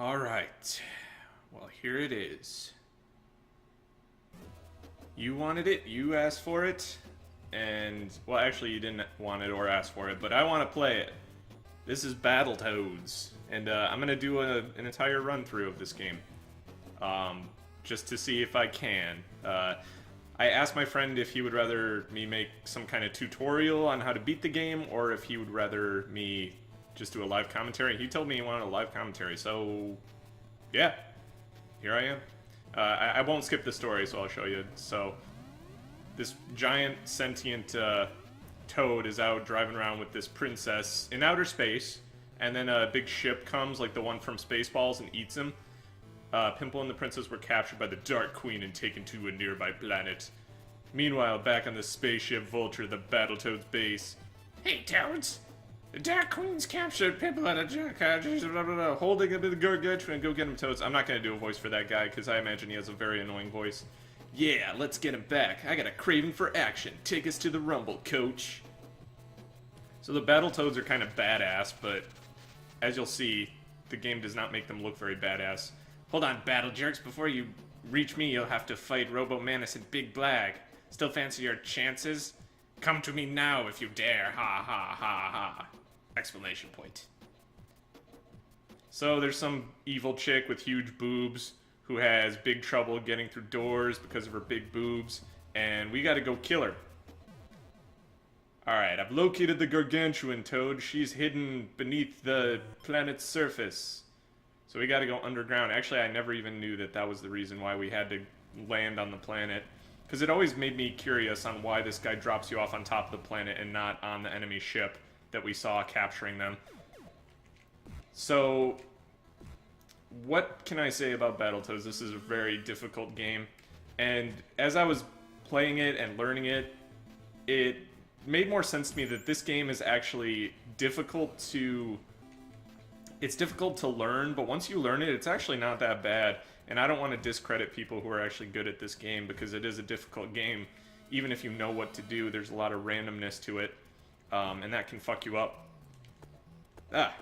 Alright. Well, here it is. You wanted it, you asked for it, and, well, actually you didn't want it or ask for it, but I want to play it. This is Battletoads, and I'm going to do an entire run-through of this game, just to see if I can. I asked my friend if he would rather me make some kind of tutorial on how to beat the game, or if he would rather me just do a live commentary. He told me he wanted a live commentary, so yeah, here I am. I won't skip the story, so I'll show you. So, this giant sentient toad is out driving around with this princess in outer space, and then a big ship comes, like the one from Spaceballs, and eats him. Pimple and the princess were captured by the Dark Queen and taken to a nearby planet. Meanwhile, back on the spaceship Vulture, the Battletoads base. Hey, Toads! The Dark Queen's captured Pimple and a jerk, holding him in the gargantuan. Go get him, Toads. I'm not going to do a voice for that guy, because I imagine he has a very annoying voice. Yeah, let's get him back. I got a craving for action. Take us to the Rumble, coach. So the Battletoads are kind of badass, but as you'll see, the game does not make them look very badass. Hold on, Battle Jerks. Before you reach me, you'll have to fight Robo-Manus and Big Blag. Still fancy your chances? Come to me now if you dare. Ha ha ha ha. Exclamation point. So there's some evil chick with huge boobs who has big trouble getting through doors because of her big boobs, and we gotta go kill her. Alright, I've located the gargantuan toad. She's hidden beneath the planet's surface. So we gotta go underground. Actually, I never even knew that that was the reason why we had to land on the planet. Because it always made me curious on why this guy drops you off on top of the planet and not on the enemy ship that we saw capturing them. So, what can I say about Battletoads? This is a very difficult game. And as I was playing it and learning it, it made more sense to me that this game is actually difficult to... It's difficult to learn, but once you learn it, it's actually not that bad. And I don't want to discredit people who are actually good at this game, because it is a difficult game. Even if you know what to do, there's a lot of randomness to it, and that can fuck you up. Ah.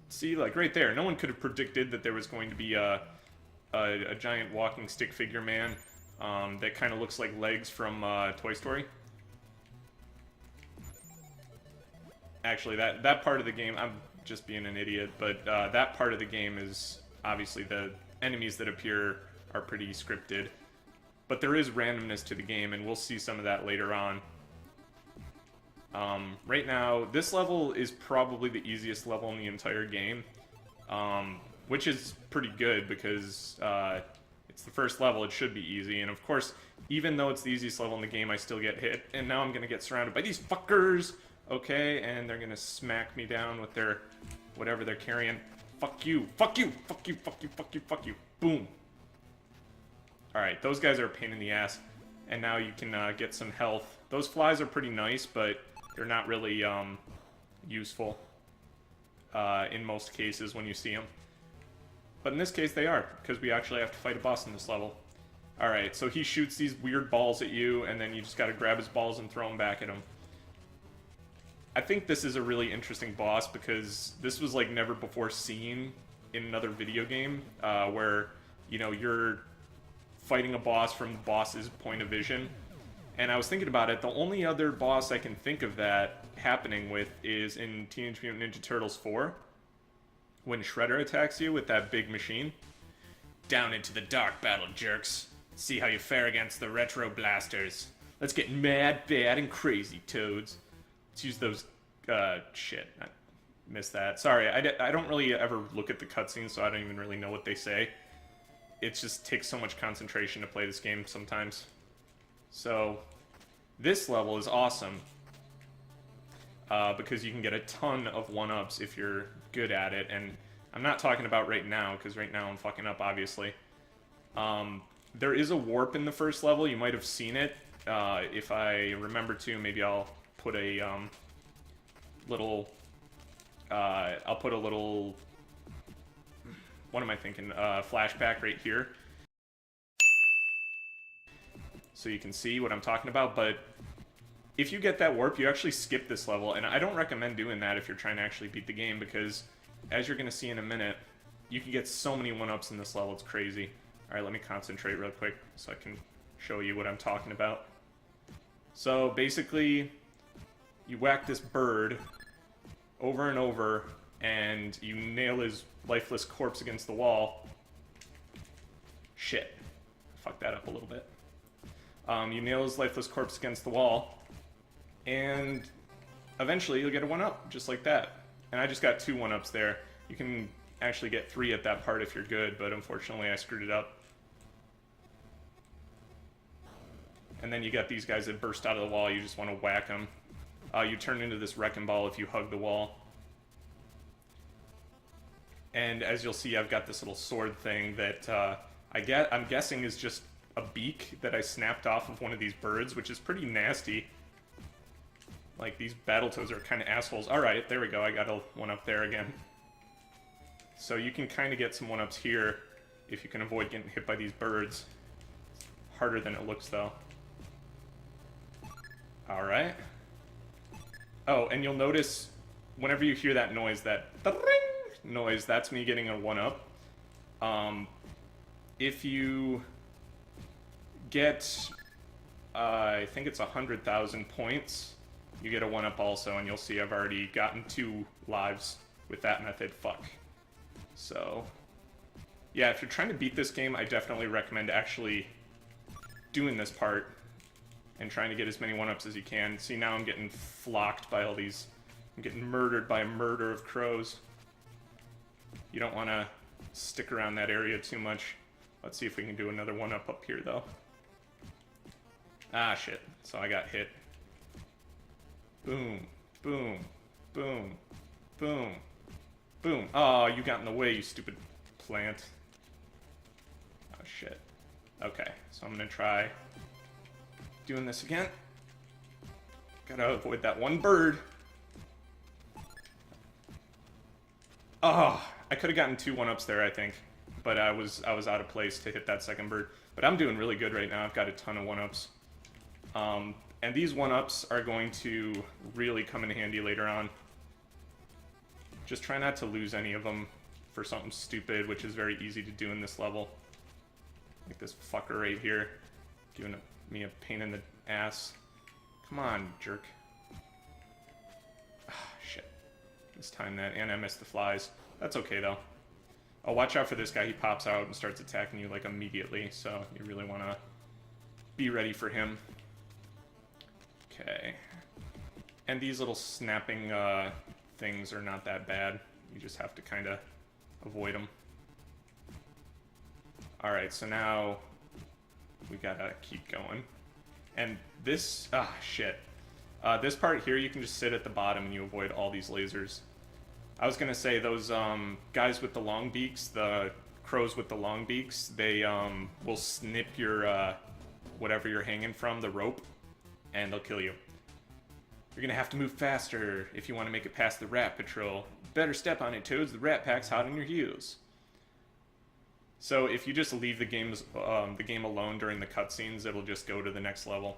See, like right there, no one could have predicted that there was going to be a giant walking stick figure man that kind of looks like legs from Toy Story. Actually, that part of the game, I'm just being an idiot, but that part of the game is obviously the enemies that appear are pretty scripted. But there is randomness to the game, and we'll see some of that later on. Right now, this level is probably the easiest level in the entire game, which is pretty good because it's the first level, it should be easy. And of course, even though it's the easiest level in the game, I still get hit, and now I'm gonna get surrounded by these fuckers! Okay, and they're gonna smack me down with their whatever they're carrying. Fuck you! Fuck you! Fuck you! Fuck you! Fuck you! Fuck you! Boom! Alright, those guys are a pain in the ass. And now you can get some health. Those flies are pretty nice, but they're not really useful in most cases when you see them. But in this case they are, because we actually have to fight a boss in this level. Alright, so he shoots these weird balls at you, and then you just gotta grab his balls and throw them back at him. I think this is a really interesting boss because this was like never before seen in another video game where, you know, you're fighting a boss from the boss's point of vision. And I was thinking about it, the only other boss I can think of that happening with is in Teenage Mutant Ninja Turtles 4, when Shredder attacks you with that big machine. Down into the dark, Battle Jerks. See how you fare against the Retro Blasters. Let's get mad, bad, and crazy, Toads. Let's use those, shit, I missed that. Sorry, I don't really ever look at the cutscenes, so I don't even really know what they say. It just takes so much concentration to play this game sometimes. So, this level is awesome, because you can get a ton of 1-ups if you're good at it, and I'm not talking about right now, because right now I'm fucking up, obviously. There is a warp in the first level, you might have seen it. If I remember to, maybe I'll put a little, what am I thinking, flashback right here. So you can see what I'm talking about, but if you get that warp, you actually skip this level, and I don't recommend doing that if you're trying to actually beat the game, because as you're going to see in a minute, you can get so many 1-ups in this level, it's crazy. Alright, let me concentrate real quick so I can show you what I'm talking about. So basically, you whack this bird over and over, and you nail his lifeless corpse against the wall. Shit. Fuck that up a little bit. You nail his lifeless corpse against the wall, and eventually you'll get a 1-up, just like that. And I just got 2 1-ups there. You can actually get 3 at that part if you're good, but unfortunately I screwed it up. And then you got these guys that burst out of the wall, you just want to whack them. You turn into this wrecking ball if you hug the wall. And as you'll see, I've got this little sword thing that I'm guessing is just a beak that I snapped off of one of these birds, which is pretty nasty. Like, these Battletoads are kind of assholes. Alright, there we go, I got a 1-up there again. So you can kind of get some 1-ups here if you can avoid getting hit by these birds. Harder than it looks, though. Alright. Oh, and you'll notice whenever you hear that noise, that noise, that's me getting a 1-up. If you get, I think it's 100,000 points, you get a 1-up also, and you'll see I've already gotten 2 lives with that method. Fuck. So, yeah, if you're trying to beat this game, I definitely recommend actually doing this part and trying to get as many 1-ups as you can. See, now I'm getting flocked by all these, I'm getting murdered by a murder of crows. You don't want to stick around that area too much. Let's see if we can do another 1-up up here, though. Ah, shit. So I got hit. Boom, boom, boom, boom, boom. Oh, you got in the way, you stupid plant. Oh, shit. Okay, so I'm gonna try doing this again. Gotta avoid that one bird. Oh, I could have gotten 2 1-ups there, I think. But I was out of place to hit that second bird. But I'm doing really good right now. I've got a ton of 1-ups. And these 1-ups are going to really come in handy later on. Just try not to lose any of them for something stupid, which is very easy to do in this level. Like this fucker right here, giving me a pain in the ass. Come on, jerk. Ah, shit. Mistimed that, and I missed the flies. That's okay, though. Oh, watch out for this guy. He pops out and starts attacking you, like, immediately, so you really want to be ready for him. Okay. And these little snapping things are not that bad. You just have to kind of avoid them. Alright, so now we gotta keep going. And this... ah, shit. This part here, you can just sit at the bottom and you avoid all these lasers. I was gonna say, those guys with the long beaks, the crows with the long beaks, they will snip your whatever you're hanging from, the rope, and they'll kill you. You're gonna have to move faster if you want to make it past the rat patrol. Better step on it, Toads. The rat pack's hot on your heels. So if you just leave the game alone during the cutscenes, it'll just go to the next level.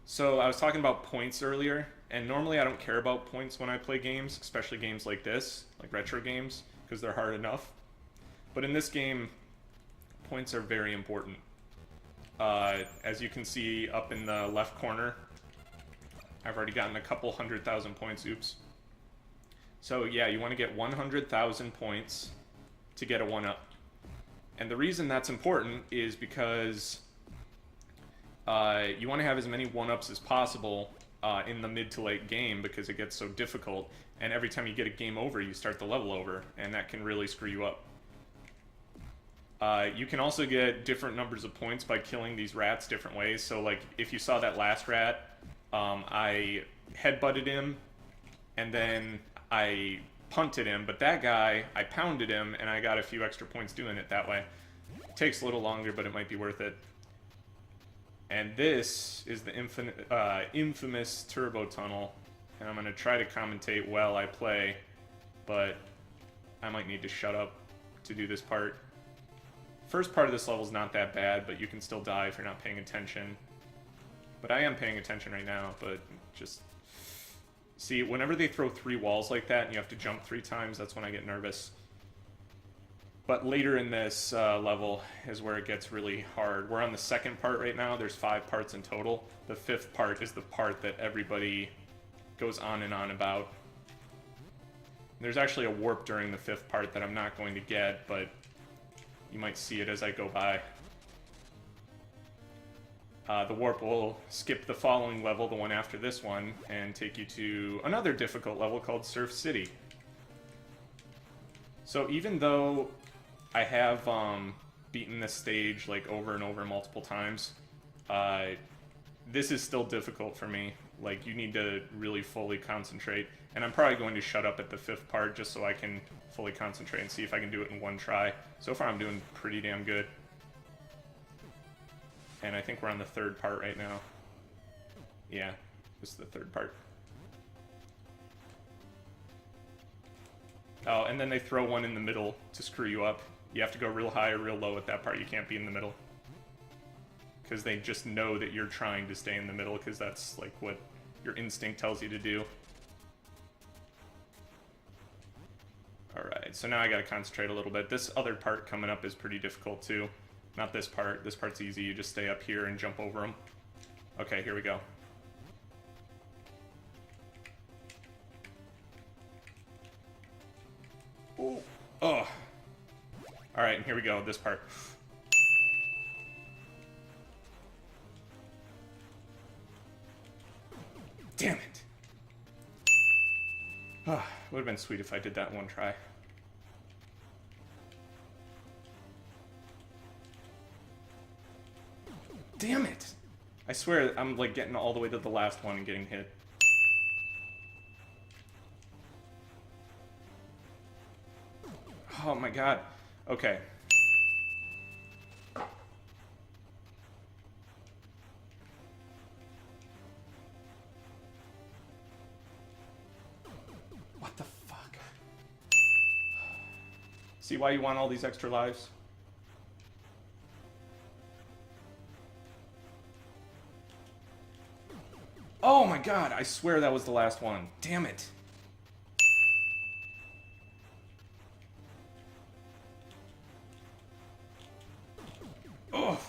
So I was talking about points earlier, and normally I don't care about points when I play games, especially games like this, like retro games, because they're hard enough. But in this game, points are very important. As you can see up in the left corner, I've already gotten a couple 100,000 points, oops. So yeah, you want to get 100,000 points to get a 1-up. And the reason that's important is because you want to have as many 1-ups as possible in the mid to late game, because it gets so difficult, and every time you get a game over, you start the level over, and that can really screw you up. You can also get different numbers of points by killing these rats different ways. So like, if you saw that last rat, I headbutted him, and then I punted him, but that guy, I pounded him, and I got a few extra points doing it that way. It takes a little longer, but it might be worth it. And this is the infamous turbo tunnel, and I'm going to try to commentate while I play, but I might need to shut up to do this part. First part of this level is not that bad, but you can still die if you're not paying attention. But I am paying attention right now, but just... see, whenever they throw 3 walls like that and you have to jump 3 times, that's when I get nervous. But later in this level is where it gets really hard. We're on the second part right now. There's 5 parts in total. The 5th part is the part that everybody goes on and on about. There's actually a warp during the 5th part that I'm not going to get, but you might see it as I go by. The warp will skip the following level, the one after this one, and take you to another difficult level called Surf City. So even though I have beaten this stage like over and over multiple times, this is still difficult for me. Like, you need to really fully concentrate. And I'm probably going to shut up at the 5th part just so I can fully concentrate and see if I can do it in one try. So far I'm doing pretty damn good. And I think we're on the 3rd part right now. Yeah, this is the 3rd part. Oh, and then they throw one in the middle to screw you up. You have to go real high or real low at that part. You can't be in the middle. Because they just know that you're trying to stay in the middle, because that's like what your instinct tells you to do. Alright, so now I gotta concentrate a little bit. This other part coming up is pretty difficult too. Not this part. This part's easy. You just stay up here and jump over them. Okay, here we go. Ooh. Oh. Alright, and here we go, this part. Damn it! Oh, would have been sweet if I did that in one try. Damn it! I swear, I'm like getting all the way to the last one and getting hit. Oh my god. Okay. What the fuck? See why you want all these extra lives? Oh my god, I swear that was the last one. Damn it. Ugh.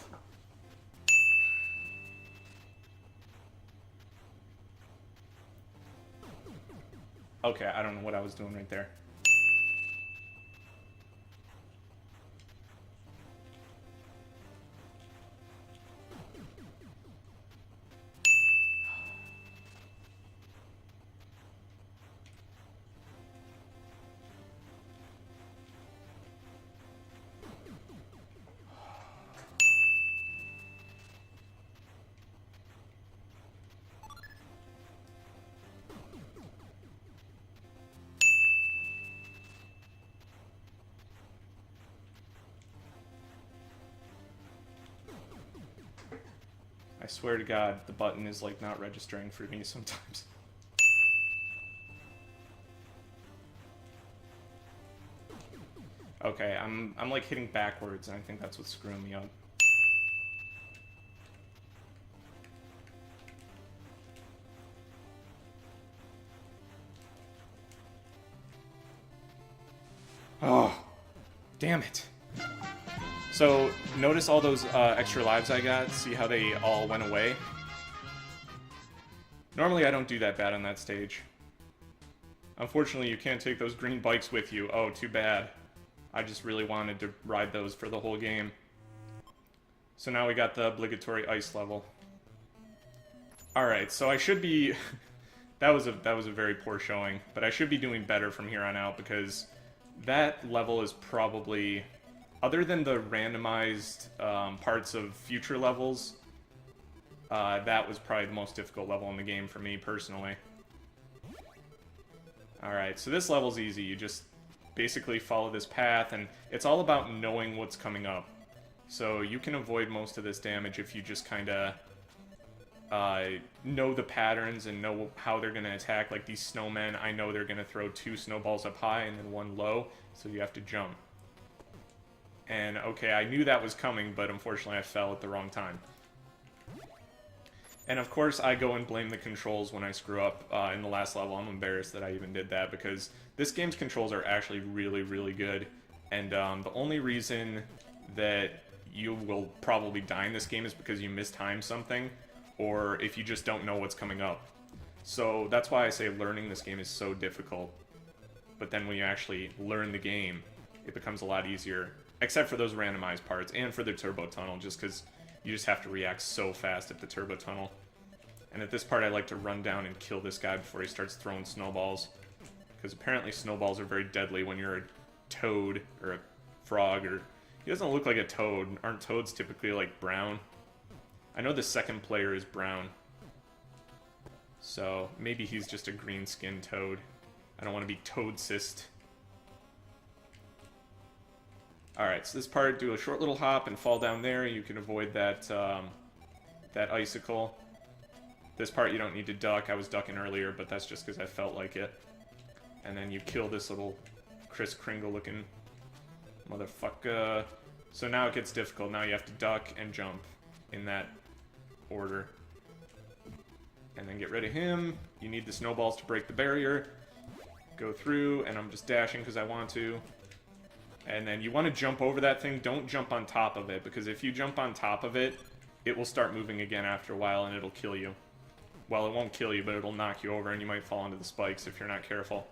Okay, I don't know what I was doing right there. I swear to God, the button is like not registering for me sometimes. Okay, I'm like hitting backwards, and I think that's what's screwing me up. Oh, damn it. So, notice all those extra lives I got? See how they all went away? Normally I don't do that bad on that stage. Unfortunately, you can't take those green bikes with you. Oh, too bad. I just really wanted to ride those for the whole game. So now we got the obligatory ice level. Alright, so I should be... that was a very poor showing, but I should be doing better from here on out, because that level is probably... Other than the randomized parts of future levels, that was probably the most difficult level in the game for me, personally. Alright, so this level's easy. You just basically follow this path, and it's all about knowing what's coming up. So you can avoid most of this damage if you just kind of know the patterns and know how they're going to attack. Like these snowmen, I know they're going to throw 2 snowballs up high and then 1 low, so you have to jump. And, okay, I knew that was coming, but unfortunately I fell at the wrong time. And of course, I go and blame the controls when I screw up in the last level. I'm embarrassed that I even did that, because this game's controls are actually really, really good. And the only reason that you will probably die in this game is because you mistime something, or if you just don't know what's coming up. So that's why I say learning this game is so difficult. But then when you actually learn the game, it becomes a lot easier. Except for those randomized parts, and for the turbo tunnel, just because you just have to react so fast at the turbo tunnel. And at this part, I like to run down and kill this guy before he starts throwing snowballs. Because apparently snowballs are very deadly when you're a toad, or a frog, or... He doesn't look like a toad. Aren't toads typically, like, brown? I know the second player is brown. So, maybe he's just a green-skinned toad. I don't want to be toad-cist. Alright, so this part, do a short little hop and fall down there. You can avoid that, that icicle. This part you don't need to duck. I was ducking earlier, but that's just because I felt like it. And then you kill this little Kris Kringle looking motherfucker. So now it gets difficult. Now you have to duck and jump in that order. And then get rid of him. You need the snowballs to break the barrier. Go through, and I'm just dashing because I want to. And then you want to jump over that thing. Don't jump on top of it, because if you jump on top of it, it will start moving again after a while, and it'll kill you. Well, it won't kill you, but it'll knock you over, and you might fall into the spikes if you're not careful.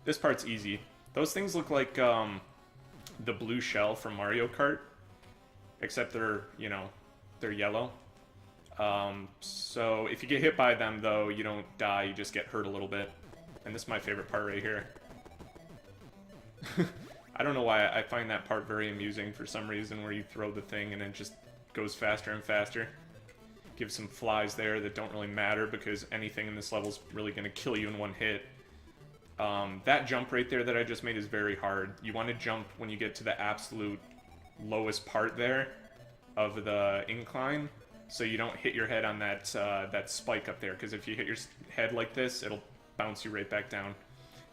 This part's easy. Those things look like the blue shell from Mario Kart, except they're, you know, they're yellow. So if you get hit by them, though, you don't die, you just get hurt a little bit. And this is my favorite part right here. I don't know why, I find that part very amusing for some reason, where you throw the thing and it just goes faster and faster. Give some flies there that don't really matter, because anything in this level is really going to kill you in one hit. That jump right there that I just made is very hard. You want to jump when you get to the absolute lowest part there of the incline, so you don't hit your head on that, that spike up there, because if you hit your head like this, it'll bounce you right back down.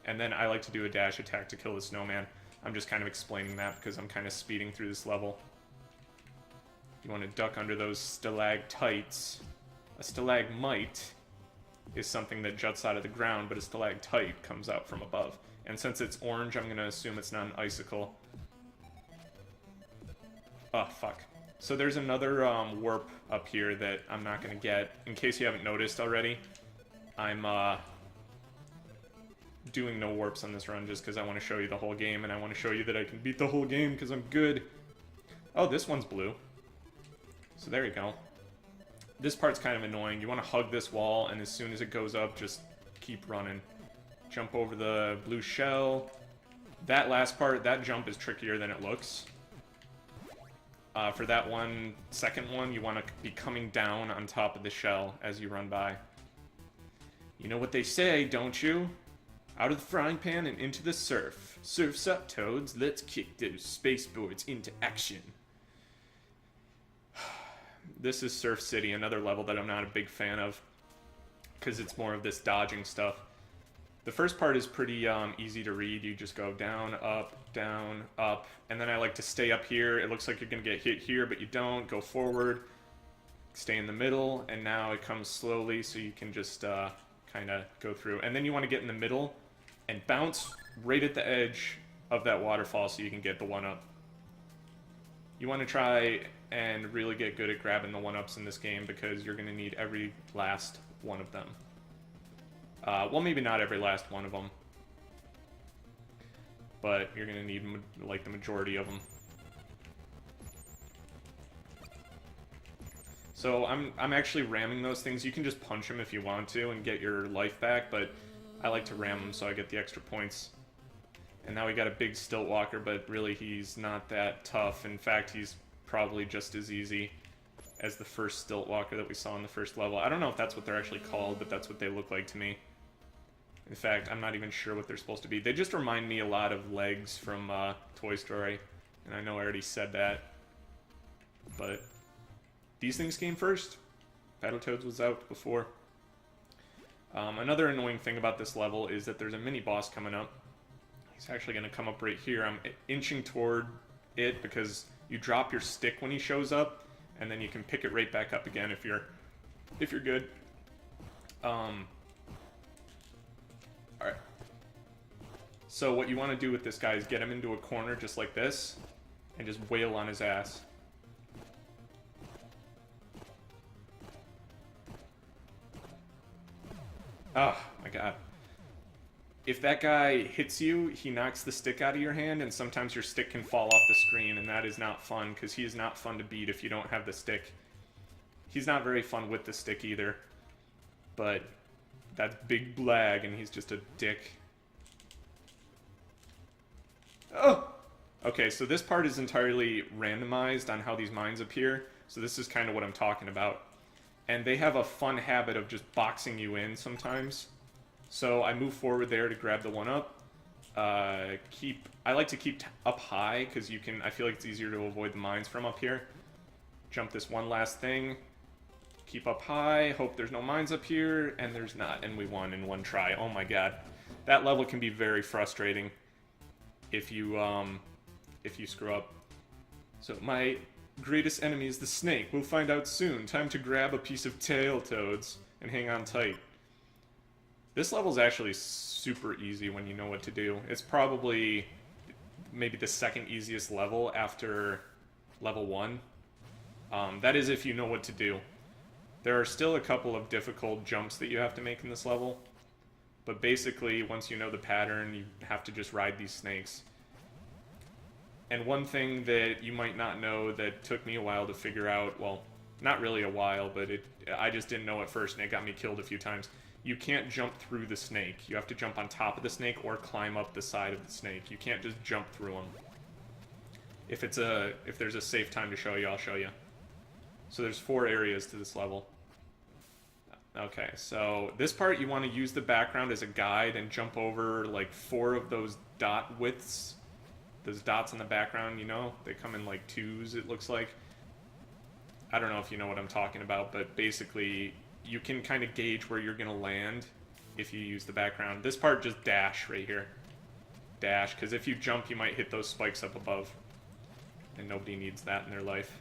And then I like to do a dash attack to kill the snowman. I'm just kind of explaining that because I'm kind of speeding through this level. You want to duck under those stalactites. A stalagmite is something that juts out of the ground, but a stalactite comes out from above. And since it's orange, I'm going to assume it's not an icicle. Oh, fuck. So there's another warp up here that I'm not going to get. In case you haven't noticed already, I'm doing no warps on this run just because I want to show you the whole game, and I want to show you that I can beat the whole game because I'm good. Oh, this one's blue. So there you go. This part's kind of annoying. You want to hug this wall, and as soon as it goes up, just keep running. Jump over the blue shell. That last part, that jump is trickier than it looks. For that second one, you want to be coming down on top of the shell as you run by. You know what they say, don't you? Out of the frying pan and into the surf. Surf's up, Toads. Let's kick those spaceboards into action. This is Surf City, another level that I'm not a big fan of, because it's more of this dodging stuff. The first part is pretty easy to read. You just go down, up, and then I like to stay up here. It looks like you're going to get hit here, but you don't. Go forward, stay in the middle, and now it comes slowly, so you can just kind of go through. And then you want to get in the middle and bounce right at the edge of that waterfall so you can get the one-up. You want to try and really get good at grabbing the one-ups in this game, because you're going to need every last one of them. Well, maybe not every last one of them, but you're going to need, like, the majority of them. So I'm actually ramming those things. You can just punch them if you want to and get your life back, but I like to ram them so I get the extra points. And now we got a big stilt walker, but really he's not that tough. In fact, he's probably just as easy as the first stilt walker that we saw in the first level. I don't know if that's what they're actually called, but that's what they look like to me. In fact, I'm not even sure what they're supposed to be. They just remind me a lot of legs from Toy Story, and I know I already said that, but these things came first. Battletoads was out before. Another annoying thing about this level is that there's a mini-boss coming up. He's actually going to come up right here. I'm inching toward it because you drop your stick when he shows up, and then you can pick it right back up again if you're good. Alright. So what you want to do with this guy is get him into a corner just like this, and just wail on his ass. Oh, my god. If that guy hits you, he knocks the stick out of your hand, and sometimes your stick can fall off the screen, and that is not fun, because he is not fun to beat if you don't have the stick. He's not very fun with the stick either, but that's Big Blag, and he's just a dick. Oh! Okay, so this part is entirely randomized on how these mines appear, so this is kind of what I'm talking about. And they have a fun habit of just boxing you in sometimes. So I move forward there to grab the one up. I like to keep up high because I feel like it's easier to avoid the mines from up here. Jump this one last thing. Keep up high. Hope there's no mines up here, and there's not. And we won in one try. Oh my god, that level can be very frustrating if you screw up. So my greatest enemy is the snake. We'll find out soon. Time to grab a piece of Battletoads and hang on tight. This level is actually super easy when you know what to do. It's probably maybe the second easiest level after level 1. That is if you know what to do. There are still a couple of difficult jumps that you have to make in this level, but basically once you know the pattern, you have to just ride these snakes. And one thing that you might not know that took me a while to figure out, well, not really a while, but I just didn't know at first, and it got me killed a few times. You can't jump through the snake. You have to jump on top of the snake or climb up the side of the snake. You can't just jump through them. If there's a safe time to show you, I'll show you. So there's 4 areas to this level. Okay, so this part you want to use the background as a guide and jump over like 4 of those dot widths. Those dots in the background, you know, they come in like 2s, it looks like. I don't know if you know what I'm talking about, but basically you can kind of gauge where you're going to land if you use the background. This part, just dash right here. Dash, because if you jump, you might hit those spikes up above. And nobody needs that in their life.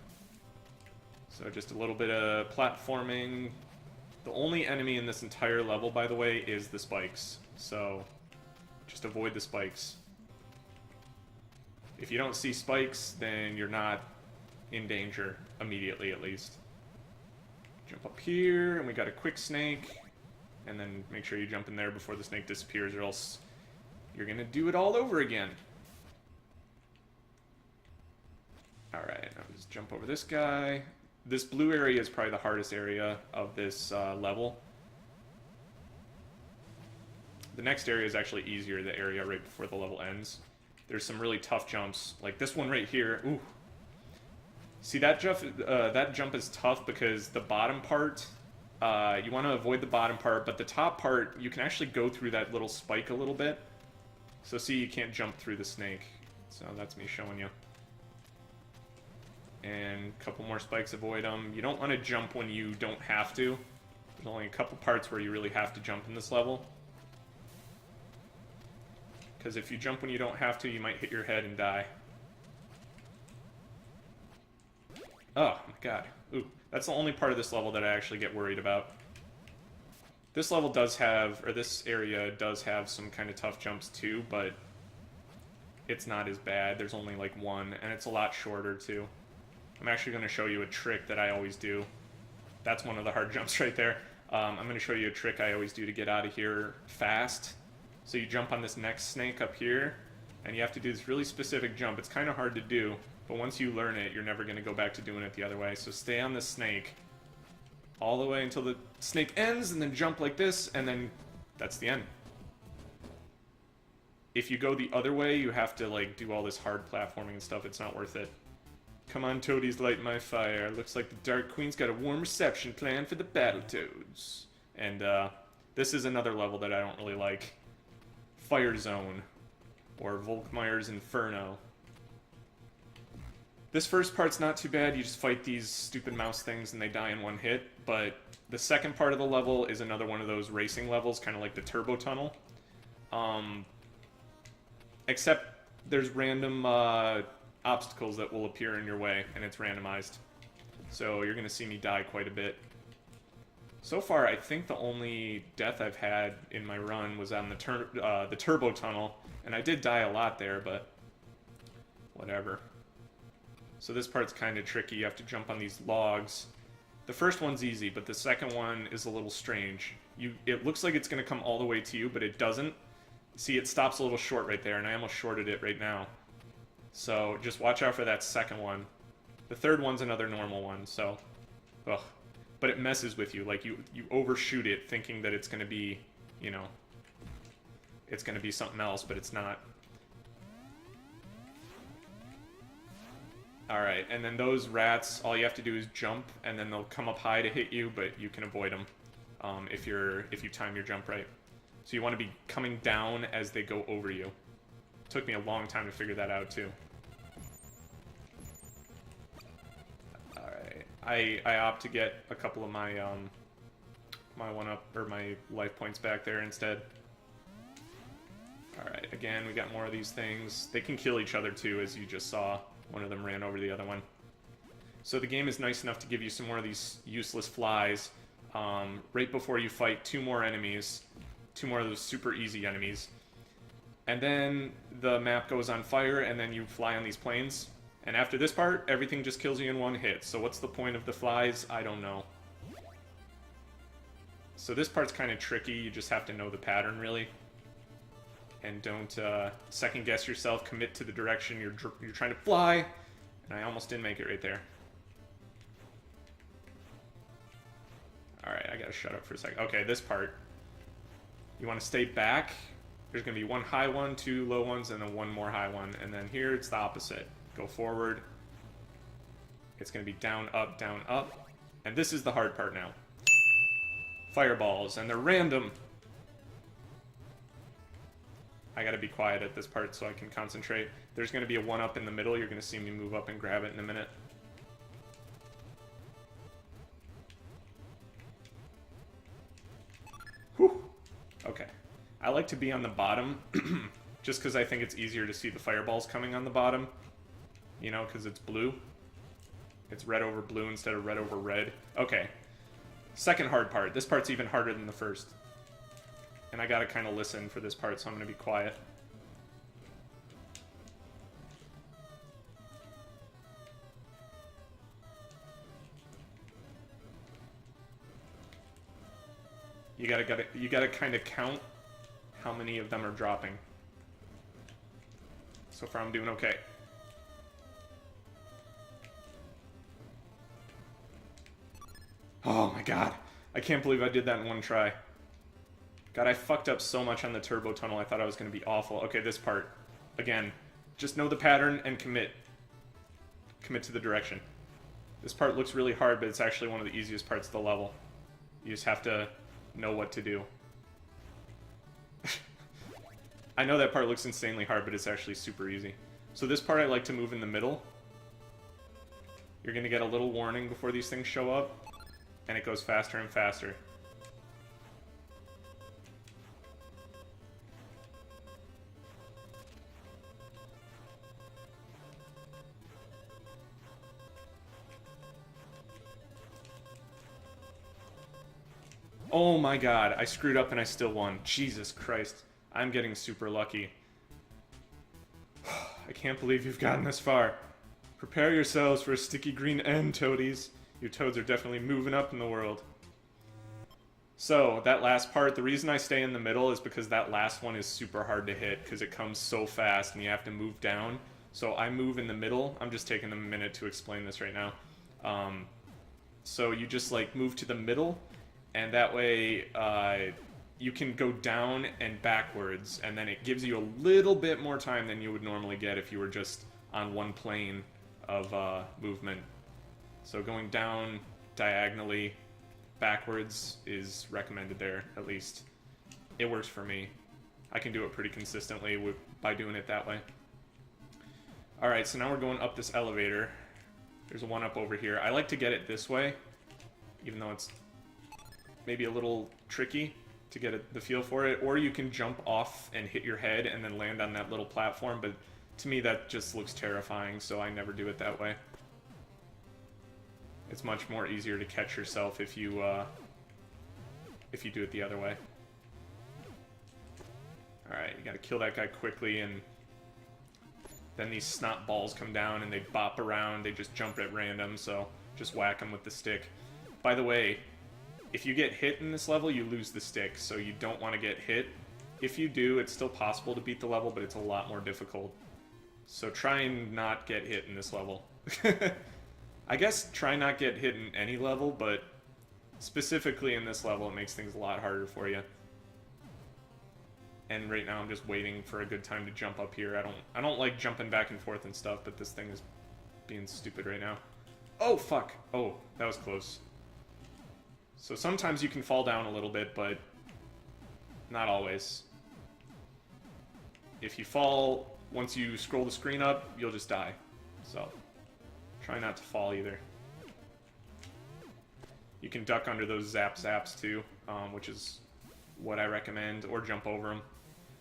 So just a little bit of platforming. The only enemy in this entire level, by the way, is the spikes. So just avoid the spikes. If you don't see spikes, then you're not in danger, immediately at least. Jump up here, and we got a quick snake. And then make sure you jump in there before the snake disappears, or else you're gonna do it all over again. Alright, now just jump over this guy. This blue area is probably the hardest area of this level. The next area is actually easier, the area right before the level ends. There's some really tough jumps, like this one right here. Ooh. See, that jump is tough because the bottom part, you want to avoid the bottom part, but the top part, you can actually go through that little spike a little bit. So see, you can't jump through the snake. So that's me showing you. And a couple more spikes, avoid them. You don't want to jump when you don't have to. There's only a couple parts where you really have to jump in this level. Because if you jump when you don't have to, you might hit your head and die. Oh my god. Ooh, that's the only part of this level that I actually get worried about. This level does have, or this area does have some kind of tough jumps too, but it's not as bad. There's only like one, and it's a lot shorter too. I'm actually going to show you a trick that I always do. That's one of the hard jumps right there. I'm going to show you a trick I always do to get out of here fast. So you jump on this next snake up here, and you have to do this really specific jump. It's kind of hard to do, but once you learn it, you're never going to go back to doing it the other way. So stay on the snake all the way until the snake ends, and then jump like this, and then that's the end. If you go the other way, you have to like do all this hard platforming and stuff. It's not worth it. Come on, toadies, light my fire. Looks like the Dark Queen's got a warm reception planned for the Battletoads. And this is another level that I don't really like. Fire Zone, or Volkmire's Inferno. This first part's not too bad. You just fight these stupid mouse things and they die in one hit. But the second part of the level is another one of those racing levels, kind of like the Turbo Tunnel. Except there's random obstacles that will appear in your way, and it's randomized. So you're going to see me die quite a bit. So far, I think the only death I've had in my run was on the turbo tunnel, and I did die a lot there, but whatever. So this part's kind of tricky. You have to jump on these logs. The first one's easy, but the second one is a little strange. It looks like it's going to come all the way to you, but it doesn't. See, it stops a little short right there, and I almost shorted it right now. So just watch out for that second one. The third one's another normal one, so... Ugh. But it messes with you. Like, you overshoot it thinking that it's going to be, you know... It's going to be something else, but it's not. Alright, and then those rats, all you have to do is jump, and then they'll come up high to hit you, but you can avoid them if you time your jump right. So you want to be coming down as they go over you. It took me a long time to figure that out, too. Alright, I opt to get a couple of my, my one-up, or my life points back there instead. Alright, again, we got more of these things. They can kill each other, too, as you just saw. One of them ran over the other one. So the game is nice enough to give you some more of these useless flies right before you fight two more enemies. Two more of those super easy enemies. And then the map goes on fire, and then you fly on these planes. And after this part, everything just kills you in one hit. So what's the point of the flies? I don't know. So this part's kind of tricky. You just have to know the pattern, really. And don't second guess yourself. Commit to the direction you're trying to fly. And I almost didn't make it right there. Alright, I gotta shut up for a second. Okay, this part. You want to stay back. There's going to be one high one, two low ones, and then one more high one. And then here, it's the opposite. Go forward. It's going to be down, up, down, up. And this is the hard part now. Fireballs, and they're random. I gotta be quiet at this part so I can concentrate. There's gonna be a one-up in the middle. You're gonna see me move up and grab it in a minute. Whew. Okay. I like to be on the bottom, just because I think it's easier to see the fireballs coming on the bottom. You know, because it's blue. It's red over blue instead of red over red. Okay. Second hard part. This part's even harder than the first. And I gotta kind of listen for this part, so I'm gonna be quiet. You gotta kind of count how many of them are dropping. So far I'm doing okay. Oh my god. I can't believe I did that in one try. God, I fucked up so much on the turbo tunnel. I thought I was going to be awful. Okay, this part. Again, just know the pattern and commit. Commit to the direction. This part looks really hard, but it's actually one of the easiest parts of the level. You just have to know what to do. I know that part looks insanely hard, but it's actually super easy. So this part I like to move in the middle. You're going to get a little warning before these things show up, and it goes faster and faster. Oh my god, I screwed up and I still won. Jesus Christ. I'm getting super lucky. I can't believe you've gotten this far. Prepare yourselves for a sticky green end, toadies. Your toads are definitely moving up in the world. So, that last part, the reason I stay in the middle is because that last one is super hard to hit, because it comes so fast and you have to move down. So I move in the middle. I'm just taking a minute to explain this right now. So you just like move to the middle, and that way you can go down and backwards, and then it gives you a little bit more time than you would normally get if you were just on one plane of movement. So going down diagonally backwards is recommended there, at least. It works for me. I can do it pretty consistently by doing it that way. Alright, so now we're going up this elevator. There's one up over here. I like to get it this way, even though it's maybe a little tricky to get the feel for it. Or you can jump off and hit your head and then land on that little platform, but to me that just looks terrifying, so I never do it that way. It's much more easier to catch yourself if you if you do it the other way. Alright, you gotta kill that guy quickly, and then these snot balls come down and they bop around, they just jump at random, so just whack them with the stick. By the way, if you get hit in this level, you lose the stick, so you don't want to get hit. If you do, it's still possible to beat the level, but it's a lot more difficult. So try and not get hit in this level. I guess try not get hit in any level, but specifically in this level, it makes things a lot harder for you. And right now I'm just waiting for a good time to jump up here. I don't like jumping back and forth and stuff, but this thing is being stupid right now. Oh, fuck. Oh, that was close. So sometimes you can fall down a little bit, but not always. If you fall, once you scroll the screen up, you'll just die. So try not to fall either. You can duck under those zaps too, which is what I recommend, or jump over them.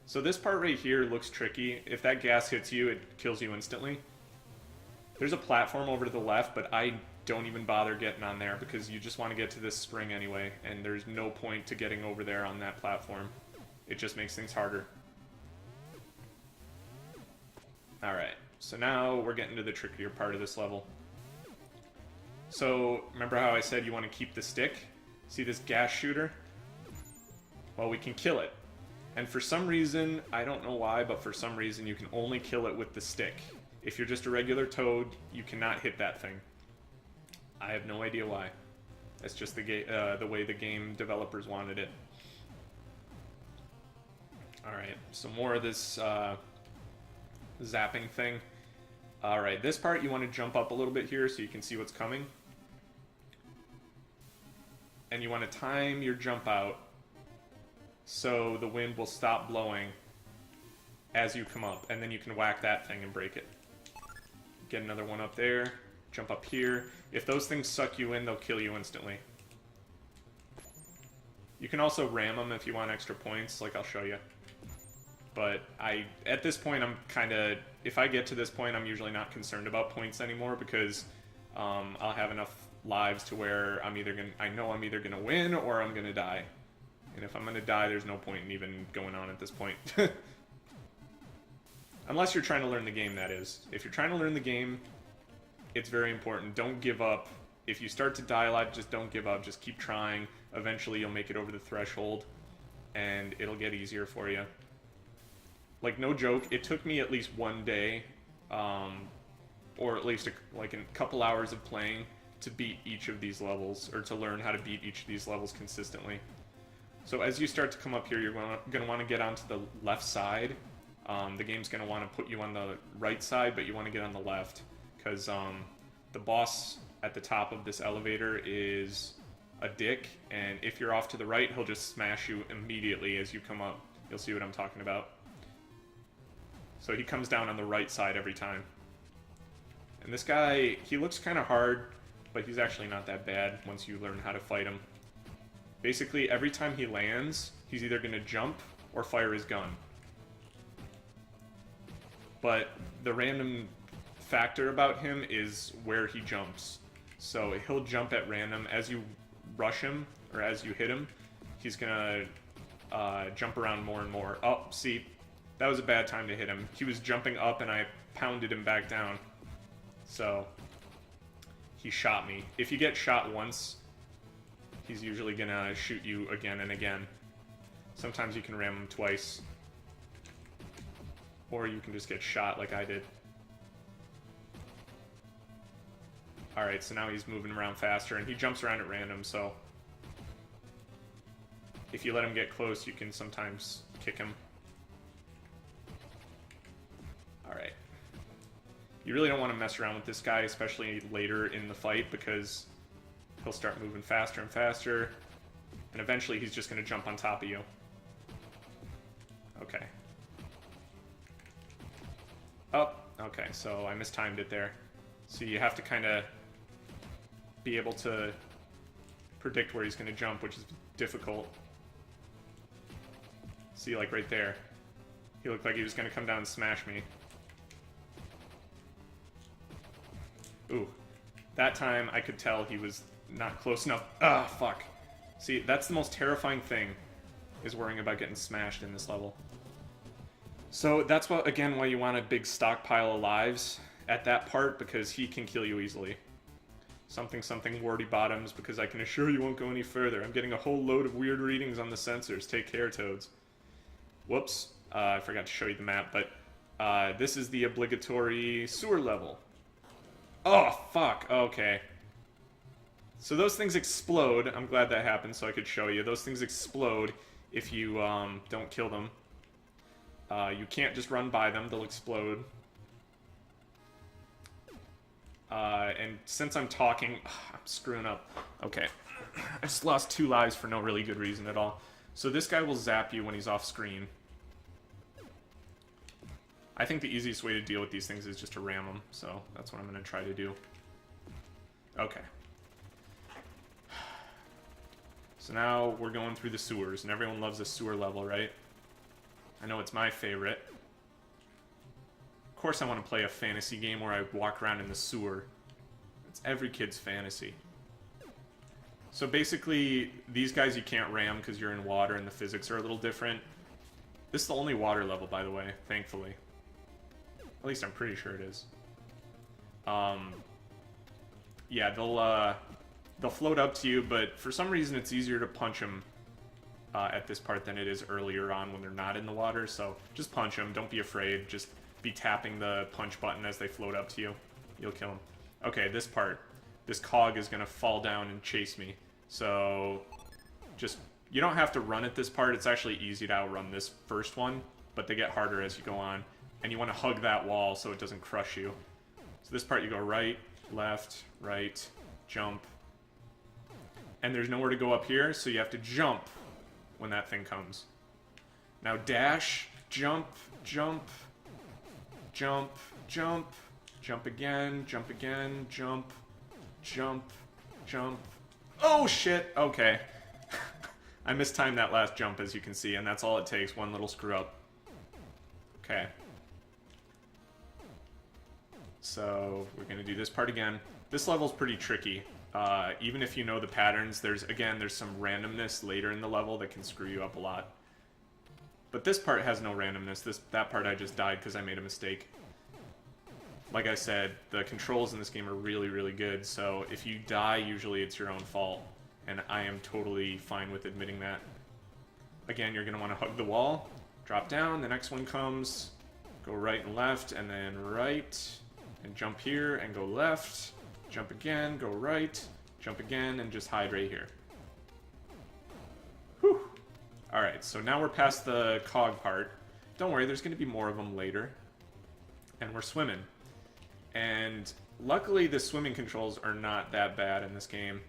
So this part right here looks tricky. If that gas hits you, it kills you instantly. There's a platform over to the left, but I don't even bother getting on there because you just want to get to this spring anyway, and there's no point to getting over there on that platform. It just makes things harder. Alright, so now we're getting to the trickier part of this level. So, remember how I said you want to keep the stick? See this gas shooter? Well, we can kill it. And for some reason, I don't know why, but for some reason you can only kill it with the stick. If you're just a regular toad, you cannot hit that thing. I have no idea why. That's just the way the game developers wanted it. Alright, so more of this zapping thing. Alright, this part you want to jump up a little bit here so you can see what's coming. And you want to time your jump out so the wind will stop blowing as you come up, and then you can whack that thing and break it. Get another one up there, jump up here. If those things suck you in, they'll kill you instantly. You can also ram them if you want extra points, like I'll show you. But at this point, I'm kind of, if I get to this point, I'm usually not concerned about points anymore because I'll have enough lives to where I know I'm either gonna win or I'm gonna die. And if I'm gonna die, there's no point in even going on at this point. Unless you're trying to learn the game, that is. If you're trying to learn the game, it's very important. Don't give up. If you start to die a lot, just don't give up. Just keep trying. Eventually, you'll make it over the threshold, and it'll get easier for you. Like, no joke, it took me at least one day, or at least like a couple hours of playing to beat each of these levels, or to learn how to beat each of these levels consistently. So as you start to come up here, you're going to want to get onto the left side. The game's going to want to put you on the right side, but you want to get on the left, because the boss at the top of this elevator is a dick, and if you're off to the right, he'll just smash you immediately as you come up. You'll see what I'm talking about. So he comes down on the right side every time. And this guy, he looks kind of hard, but he's actually not that bad once you learn how to fight him. Basically, every time he lands, he's either going to jump or fire his gun. But the random factor about him is where he jumps. So he'll jump at random. As you rush him, or as you hit him, he's going to jump around more and more. Oh, see, that was a bad time to hit him. He was jumping up and I pounded him back down. So he shot me. If you get shot once, he's usually going to shoot you again and again. Sometimes you can ram him twice. Or you can just get shot like I did. Alright, so now he's moving around faster, and he jumps around at random, so if you let him get close, you can sometimes kick him. Alright. You really don't want to mess around with this guy, especially later in the fight, because he'll start moving faster and faster, and eventually he's just going to jump on top of you. Okay. Oh, okay, so I mistimed it there. So you have to kind of be able to predict where he's going to jump, which is difficult. See, like right there. He looked like he was going to come down and smash me. Ooh. That time I could tell he was not close enough. Ah, fuck. See, that's the most terrifying thing, is worrying about getting smashed in this level. So that's what, again, why you want a big stockpile of lives at that part, because he can kill you easily. Something warty bottoms, because I can assure you won't go any further. I'm getting a whole load of weird readings on the sensors. Take care, Toads. Whoops. I forgot to show you the map, but this is the obligatory sewer level. Oh, fuck. Okay. So those things explode. I'm glad that happened so I could show you. Those things explode if you don't kill them. You can't just run by them. They'll explode. And since I'm talking, I'm screwing up. Okay. I just lost 2 lives for no really good reason at all. So this guy will zap you when he's off screen. I think the easiest way to deal with these things is just to ram them, so that's what I'm going to try to do. Okay. So now we're going through the sewers, and everyone loves a sewer level, right? I know it's my favorite. Of course I want to play a fantasy game where I walk around in the sewer. It's every kid's fantasy. So basically, these guys you can't ram because you're in water and the physics are a little different. This is the only water level, by the way, thankfully. At least I'm pretty sure it is. Yeah, they'll float up to you, but for some reason it's easier to punch them at this part than it is earlier on when they're not in the water, so just punch them, don't be afraid, just be tapping the punch button as they float up to you. You'll kill them. Okay, this part. This cog is gonna fall down and chase me, so just, you don't have to run at this part, it's actually easy to outrun this first one, but they get harder as you go on, and you want to hug that wall so it doesn't crush you. So this part you go right, left, right, jump, and there's nowhere to go up here, so you have to jump when that thing comes. Now dash, jump, jump, jump, jump, jump again, jump again, jump, jump, jump. Oh shit, okay. I mistimed that last jump, as you can see, and that's all it takes, one little screw up. Okay. So we're gonna do this part again. This level's pretty tricky. Even if you know the patterns, there's some randomness later in the level that can screw you up a lot. But this part has no randomness. That part I just died because I made a mistake. Like I said, the controls in this game are really, really good, so if you die, usually it's your own fault. And I am totally fine with admitting that. Again, you're gonna want to hug the wall, drop down, the next one comes, go right and left, and then right, and jump here, and go left, jump again, go right, jump again, and just hide right here. Whew. Alright, so now we're past the cog part. Don't worry, there's going to be more of them later. And we're swimming. And luckily the swimming controls are not that bad in this game.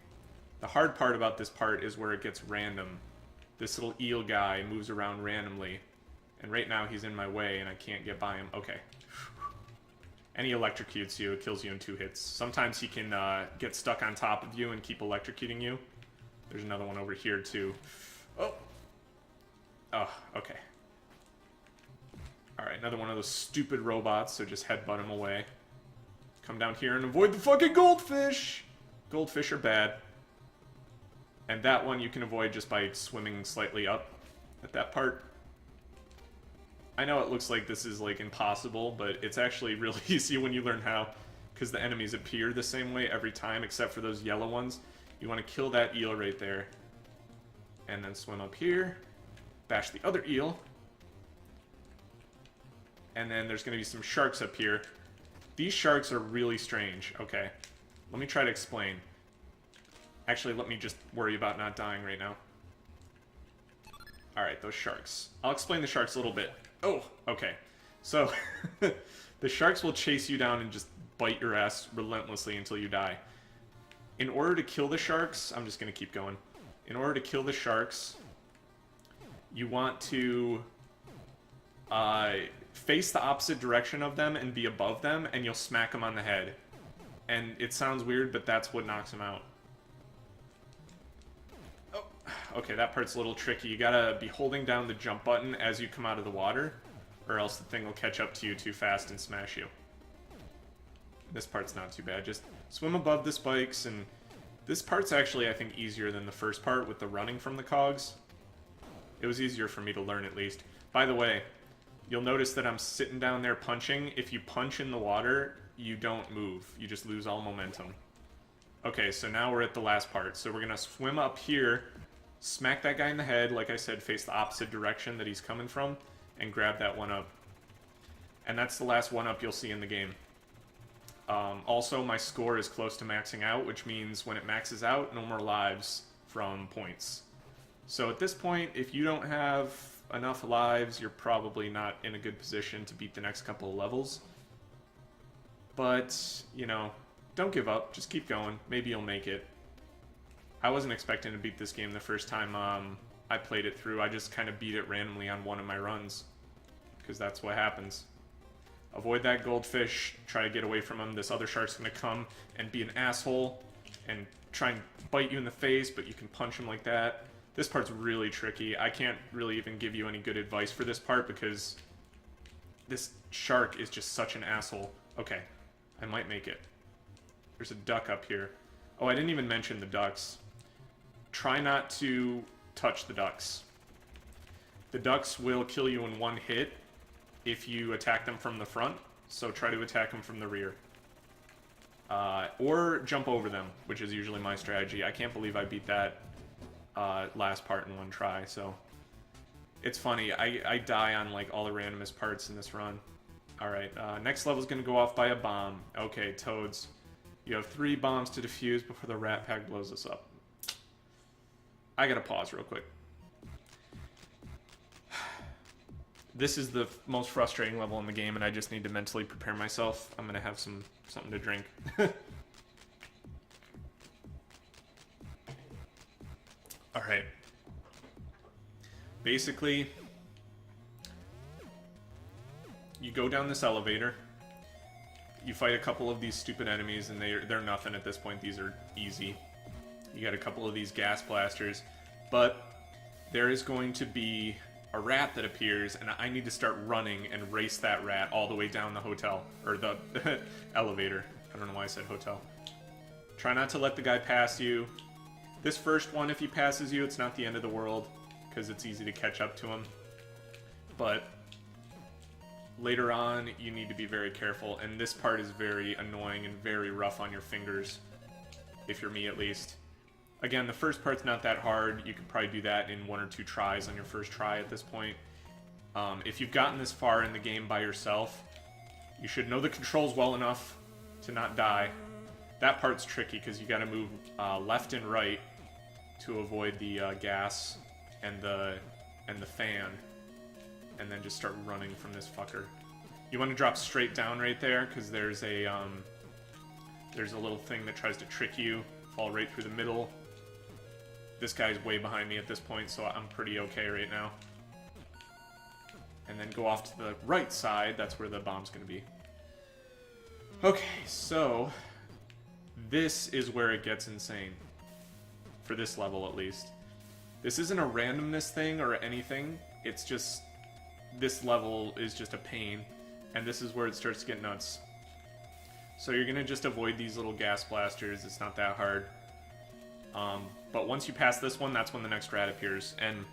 The hard part about this part is where it gets random. This little eel guy moves around randomly. And right now he's in my way and I can't get by him. Okay. And he electrocutes you, it kills you in 2 hits. Sometimes he can get stuck on top of you and keep electrocuting you. There's another one over here too. Oh! Oh, okay. Alright, another one of those stupid robots, so just headbutt him away. Come down here and avoid the fucking goldfish! Goldfish are bad. And that one you can avoid just by swimming slightly up at that part. I know it looks like this is, like, impossible, but it's actually really easy when you learn how, because the enemies appear the same way every time, except for those yellow ones. You want to kill that eel right there. And then swim up here, bash the other eel. And then there's going to be some sharks up here. These sharks are really strange. Okay, let me try to explain. Actually, let me just worry about not dying right now. Alright, those sharks. I'll explain the sharks a little bit. Oh, okay. So, the sharks will chase you down and just bite your ass relentlessly until you die. In order to kill the sharks, I'm just going to keep going. In order to kill the sharks, you want to face the opposite direction of them and be above them, and you'll smack them on the head. And it sounds weird, but that's what knocks them out. Oh, okay, that part's a little tricky. You gotta be holding down the jump button as you come out of the water, or else the thing will catch up to you too fast and smash you. This part's not too bad. Just swim above the spikes and This part's actually, I think, easier than the first part with the running from the cogs. It was easier for me to learn, at least. By the way, you'll notice that I'm sitting down there punching. If you punch in the water, you don't move. You just lose all momentum. Okay, so now we're at the last part. So we're going to swim up here, smack that guy in the head, like I said, face the opposite direction that he's coming from, and grab that one up. And that's the last one up you'll see in the game. Also, my score is close to maxing out, which means when it maxes out, no more lives from points. So at this point, if you don't have enough lives, you're probably not in a good position to beat the next couple of levels. But, you know, don't give up. Just keep going. Maybe you'll make it. I wasn't expecting to beat this game the first time I played it through. I just kind of beat it randomly on one of my runs, because that's what happens. Avoid that goldfish. Try to get away from him. This other shark's going to come and be an asshole and try and bite you in the face, but you can punch him like that. This part's really tricky. I can't really even give you any good advice for this part because this shark is just such an asshole. Okay, I might make it. There's a duck up here. Oh, I didn't even mention the ducks. Try not to touch the ducks. The ducks will kill you in one hit if you attack them from the front, so try to attack them from the rear. Or jump over them, which is usually my strategy. I can't believe I beat that last part in one try, so it's funny. I die on like all the randomest parts in this run. Alright, next level is going to go off by a bomb. Okay, Toads. You have 3 bombs to defuse before the Rat Pack blows us up. I gotta pause real quick. This is the most frustrating level in the game, and I just need to mentally prepare myself. I'm gonna have something to drink. Alright. Basically, you go down this elevator, you fight a couple of these stupid enemies, and they're nothing at this point. These are easy. You got a couple of these gas blasters, but there is going to be a rat that appears, and I need to start running and race that rat all the way down the hotel, or the elevator. I don't know why I said hotel. Try not to let the guy pass you. This first one, if he passes you, it's not the end of the world, because it's easy to catch up to him. But later on, you need to be very careful, and this part is very annoying and very rough on your fingers, if you're me at least. Again, the first part's not that hard. You could probably do that in 1 or 2 tries on your first try at this point. If you've gotten this far in the game by yourself, you should know the controls well enough to not die. That part's tricky because you got to move left and right to avoid the gas and the fan, and then just start running from this fucker. You want to drop straight down right there because there's a little thing that tries to trick you. Fall right through the middle. This guy's way behind me at this point, so I'm pretty okay right now. And then go off to the right side. That's where the bomb's going to be. Okay, so this is where it gets insane. For this level, at least. This isn't a randomness thing or anything. It's just, this level is just a pain. And this is where it starts to get nuts. So you're going to just avoid these little gas blasters. It's not that hard. But once you pass this one, that's when the next rat appears. And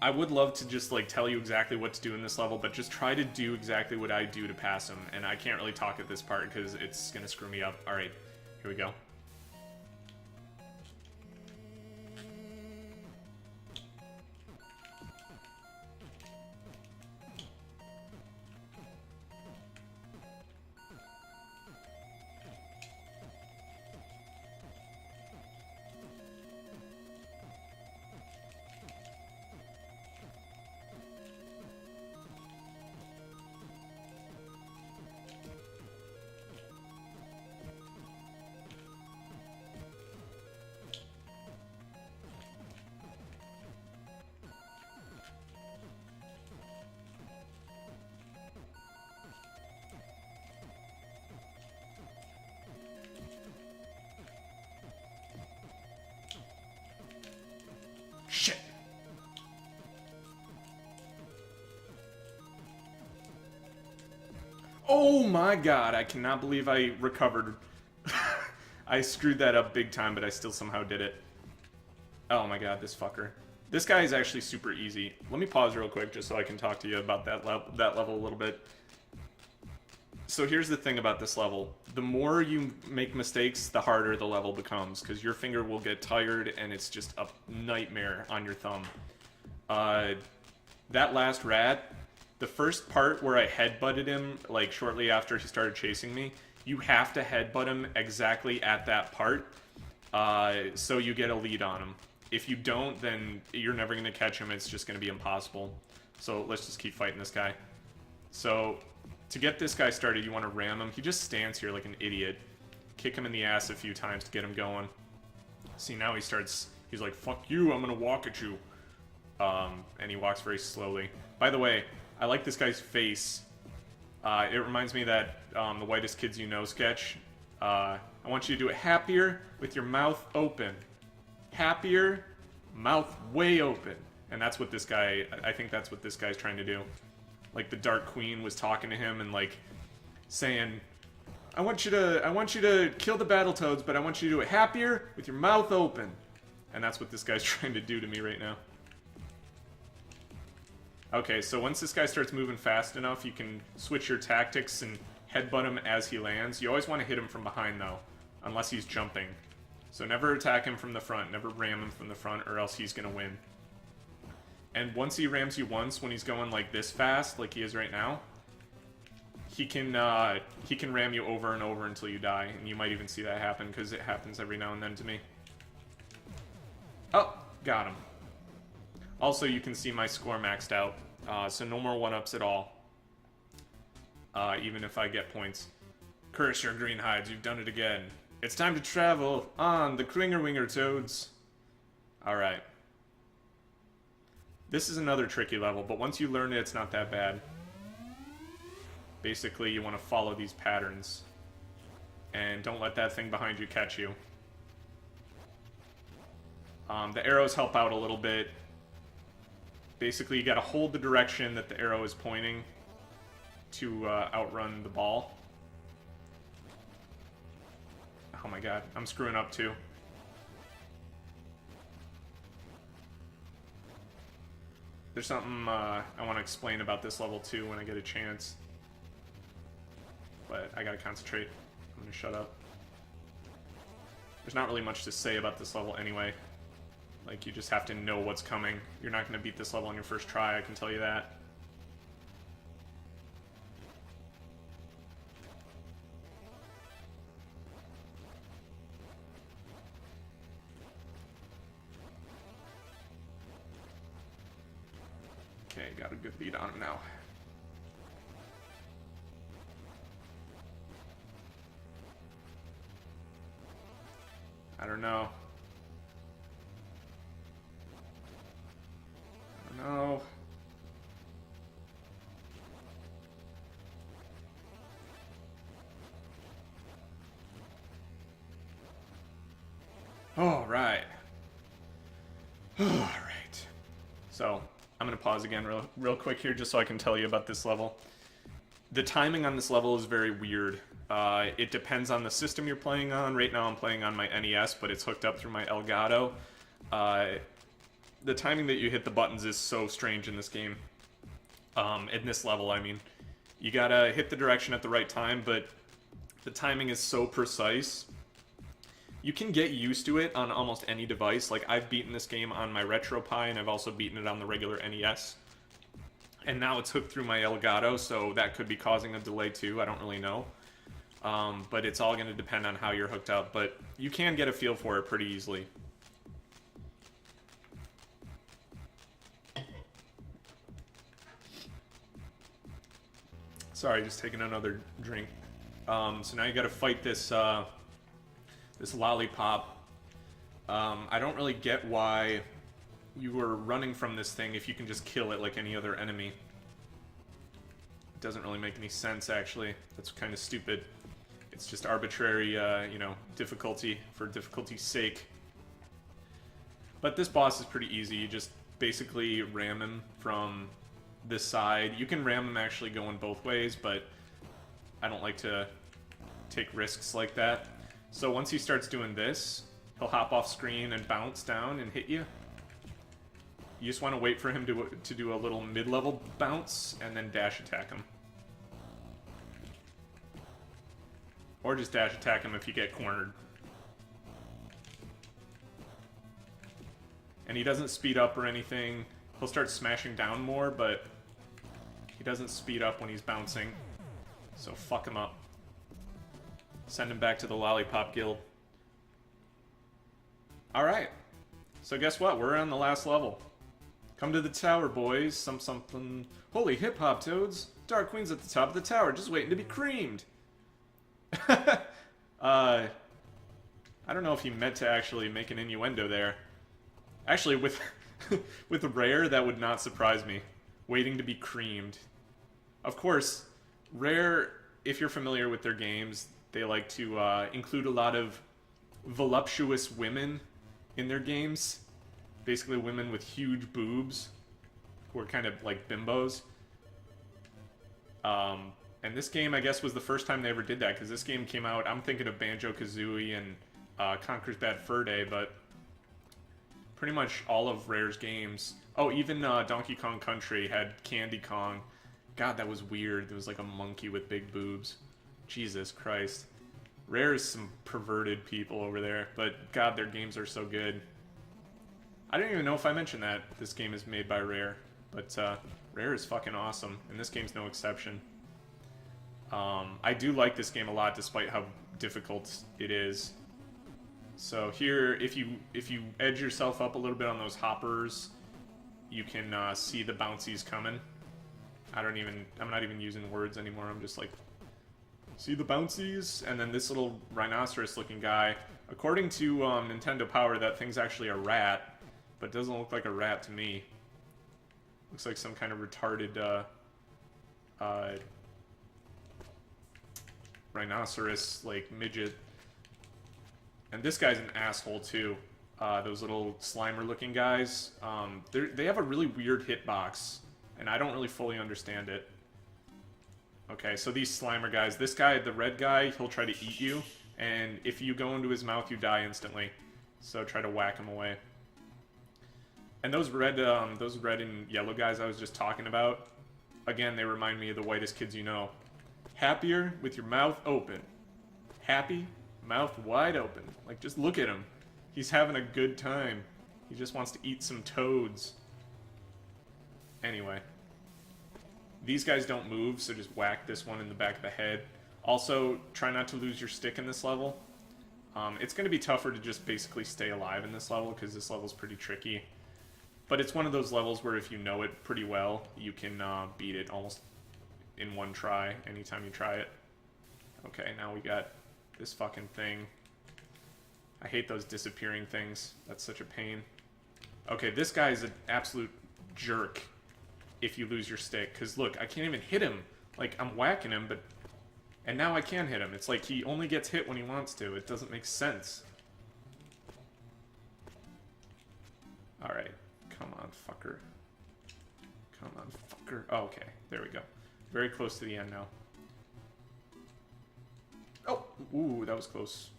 I would love to just like tell you exactly what to do in this level, but just try to do exactly what I do to pass him. And I can't really talk at this part because it's going to screw me up. Alright, here we go. Shit. Oh my god, I cannot believe I recovered I screwed that up big time, but I still somehow did it. Oh my god, this fucker. This guy is actually super easy. Let me pause real quick just so I can talk to you about that level a little bit. So here's the thing about this level. The more you make mistakes, the harder the level becomes, because your finger will get tired and it's just a nightmare on your thumb. That last rat, the first part where I headbutted him, like shortly after he started chasing me, you have to headbutt him exactly at that part, so you get a lead on him. If you don't, then you're never going to catch him. It's just going to be impossible. So let's just keep fighting this guy. So to get this guy started, you want to ram him. He just stands here like an idiot. Kick him in the ass a few times to get him going. See, now he starts, he's like, fuck you, I'm going to walk at you. And he walks very slowly. By the way, I like this guy's face. It reminds me of that The Whitest Kids You Know sketch. I want you to do it happier with your mouth open. Happier, mouth way open. And that's what this guy, I think that's what this guy's trying to do. Like the Dark Queen was talking to him and like saying, I want you to kill the Battletoads, but I want you to do it happier with your mouth open. And that's what this guy's trying to do to me right now. Okay, so once this guy starts moving fast enough, you can switch your tactics and headbutt him as he lands. You always want to hit him from behind though, unless he's jumping. So never attack him from the front, never ram him from the front, or else he's gonna win. And once he rams you once, when he's going like this fast, like he is right now, he can ram you over and over until you die, and you might even see that happen, because it happens every now and then to me. Oh, got him. Also, you can see my score maxed out, so no more 1-ups at all, even if I get points. Curse your green hides, you've done it again. It's time to travel on the Kringer Winger Toads. Alright. This is another tricky level, but once you learn it, it's not that bad. Basically, you want to follow these patterns. And don't let that thing behind you catch you. The arrows help out a little bit. Basically, you gotta hold the direction that the arrow is pointing to outrun the ball. Oh my god, I'm screwing up too. There's something I want to explain about this level too when I get a chance. But I gotta concentrate. I'm gonna shut up. There's not really much to say about this level anyway. Like, you just have to know what's coming. You're not gonna beat this level on your first try, I can tell you that. Okay, got a good lead on him now. I don't know. No. All right. All right. So, I'm going to pause again real quick here just so I can tell you about this level. The timing on this level is very weird. It depends on the system you're playing on. Right now I'm playing on my NES, but it's hooked up through my Elgato. The timing that you hit the buttons is so strange in this game. In this level, I mean. You gotta hit the direction at the right time, but the timing is so precise. You can get used to it on almost any device. Like, I've beaten this game on my RetroPie, and I've also beaten it on the regular NES. And now it's hooked through my Elgato, so that could be causing a delay too, I don't really know. But it's all gonna depend on how you're hooked up, but you can get a feel for it pretty easily. Sorry, just taking another drink. So now you gotta fight this, this lollipop. I don't really get why you were running from this thing if you can just kill it like any other enemy. It doesn't really make any sense, actually. That's kind of stupid. It's just arbitrary, you know, difficulty for difficulty's sake. But this boss is pretty easy. You just basically ram him from this side. You can ram him actually going both ways, but I don't like to take risks like that. So once he starts doing this, he'll hop off screen and bounce down and hit you. You just want to wait for him to do a little mid-level bounce and then dash attack him. Or just dash attack him if you get cornered. And he doesn't speed up or anything. He'll start smashing down more, but he doesn't speed up when he's bouncing. So fuck him up. Send him back to the Lollipop Guild. Alright. So guess what? We're on the last level. Come to the tower, boys. Something. Holy hip-hop toads. Dark Queen's at the top of the tower, just waiting to be creamed. I don't know if he meant to actually make an innuendo there. Actually, with with Rare, that would not surprise me. Waiting to be creamed. Of course, Rare, if you're familiar with their games, they like to include a lot of voluptuous women in their games. Basically women with huge boobs who are kind of like bimbos. And this game, I guess, was the first time they ever did that, because this game came out, I'm thinking of Banjo-Kazooie and Conker's Bad Fur Day, but pretty much all of Rare's games. Oh, even Donkey Kong Country had Candy Kong. God, that was weird. There was like a monkey with big boobs. Jesus Christ. Rare is some perverted people over there, but God, their games are so good. I don't even know if I mentioned that this game is made by Rare, but Rare is fucking awesome, and this game's no exception. I do like this game a lot, despite how difficult it is. So here, if you edge yourself up a little bit on those hoppers, you can see the bouncies coming. I'm not even using words anymore. I'm just like, see the bouncies? And then this little rhinoceros-looking guy. According to Nintendo Power, that thing's actually a rat, but it doesn't look like a rat to me. Looks like some kind of retarded rhinoceros, like, midget. And this guy's an asshole, too. Those little Slimer-looking guys. They have a really weird hitbox, and I don't really fully understand it. Okay, so these Slimer guys. This guy, the red guy, he'll try to eat you, and if you go into his mouth, you die instantly. So try to whack him away. And those red and yellow guys I was just talking about, again, they remind me of the whitest kids you know. Happier with your mouth open. Happy, mouth wide open. Like, just look at him. He's having a good time. He just wants to eat some toads. Anyway. These guys don't move, so just whack this one in the back of the head. Also, try not to lose your stick in this level. It's going to be tougher to just basically stay alive in this level, because this level's pretty tricky. But it's one of those levels where if you know it pretty well, you can beat it almost in one try, anytime you try it. Okay, now we got this fucking thing. I hate those disappearing things. That's such a pain. Okay, this guy's an absolute jerk if you lose your stick. Because look, I can't even hit him. Like, I'm whacking him, but... And now I can hit him. It's like he only gets hit when he wants to. It doesn't make sense. Alright. Come on, fucker. Come on, fucker. Oh, okay, there we go. Very close to the end now. Oh! Ooh, that was close.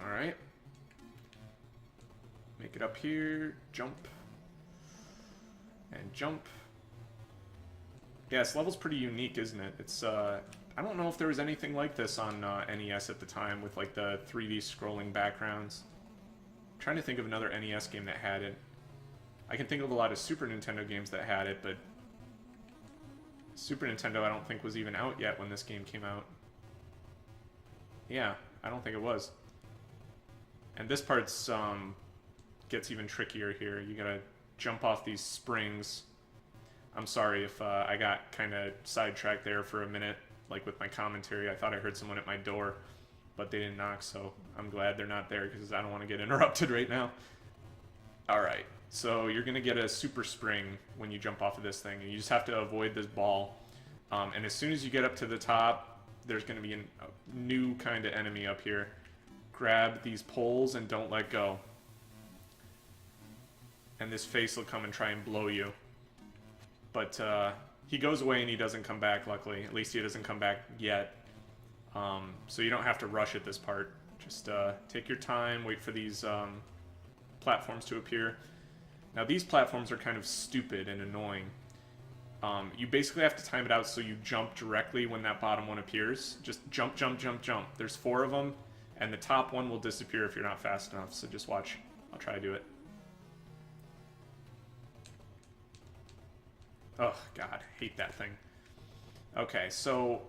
Alright. Make it up here. Jump. And jump. Yeah, this level's pretty unique, isn't it? It's, I don't know if there was anything like this on NES at the time, with, like, the 3D scrolling backgrounds. I'm trying to think of another NES game that had it. I can think of a lot of Super Nintendo games that had it, but Super Nintendo I don't think was even out yet when this game came out. Yeah, I don't think it was. And this part's gets even trickier here. You gotta jump off these springs. I'm sorry if I got kind of sidetracked there for a minute, like with my commentary. I thought I heard someone at my door, but they didn't knock, so I'm glad they're not there because I don't want to get interrupted right now. Alright, so you're going to get a super spring when you jump off of this thing, and you just have to avoid this ball. And as soon as you get up to the top, there's going to be a new kind of enemy up here. Grab these poles and don't let go. And this face will come and try and blow you. But he goes away and he doesn't come back, luckily. At least he doesn't come back yet. So you don't have to rush at this part. Just take your time, wait for these platforms to appear. Now these platforms are kind of stupid and annoying. You basically have to time it out so you jump directly when that bottom one appears. Just jump, jump, jump, jump. There's 4 of them, and the top one will disappear if you're not fast enough, so just watch. I'll try to do it. Oh, God, hate that thing. Okay, so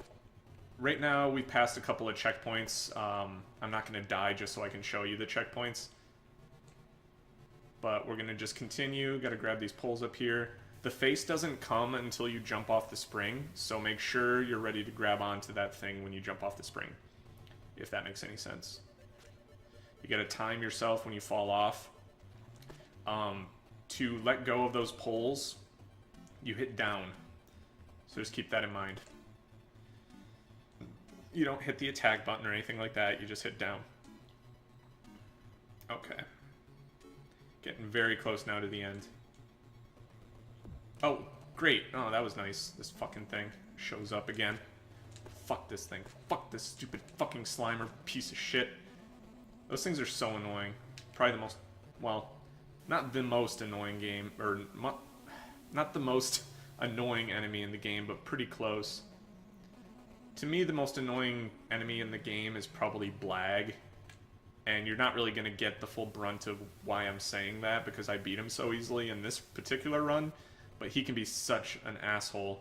right now we've passed a couple of checkpoints. I'm not going to die just so I can show you the checkpoints. But we're going to just continue. Got to grab these poles up here. The face doesn't come until you jump off the spring, so make sure you're ready to grab onto that thing when you jump off the spring, if that makes any sense. You got to time yourself when you fall off. To let go of those poles, you hit down. So just keep that in mind. You don't hit the attack button or anything like that, you just hit down. Okay. Getting very close now to the end. Oh, great. Oh, that was nice. This fucking thing shows up again. Fuck this thing. Fuck this stupid fucking Slimer piece of shit. Those things are so annoying. Probably the most, well, not the most annoying game, or not the most annoying enemy in the game, but pretty close. To me, the most annoying enemy in the game is probably Blag. And you're not really going to get the full brunt of why I'm saying that, because I beat him so easily in this particular run. But he can be such an asshole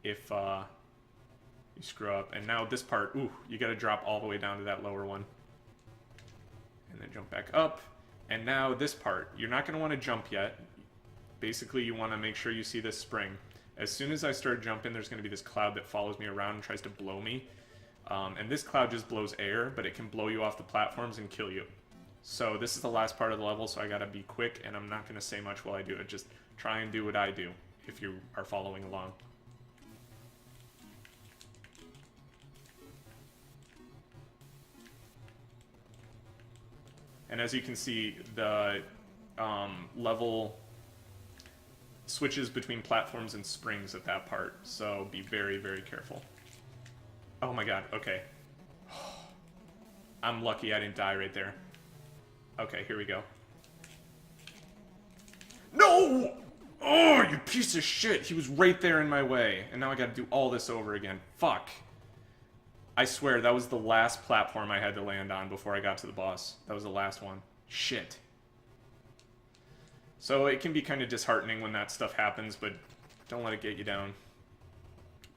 if you screw up. And now this part, ooh, you got to drop all the way down to that lower one. And then jump back up. And now this part, you're not going to want to jump yet. Basically, you want to make sure you see this spring. As soon as I start jumping, there's going to be this cloud that follows me around and tries to blow me. And this cloud just blows air, but it can blow you off the platforms and kill you. So this is the last part of the level, so I gotta be quick, and I'm not gonna say much while I do it. Just try and do what I do, if you are following along. And as you can see, the level switches between platforms and springs at that part, so be very, very careful. Oh my god, okay. I'm lucky I didn't die right there. Okay, here we go. No! Oh, you piece of shit! He was right there in my way, and now I gotta do all this over again. Fuck. I swear, that was the last platform I had to land on before I got to the boss. That was the last one. Shit. So it can be kind of disheartening when that stuff happens, but don't let it get you down.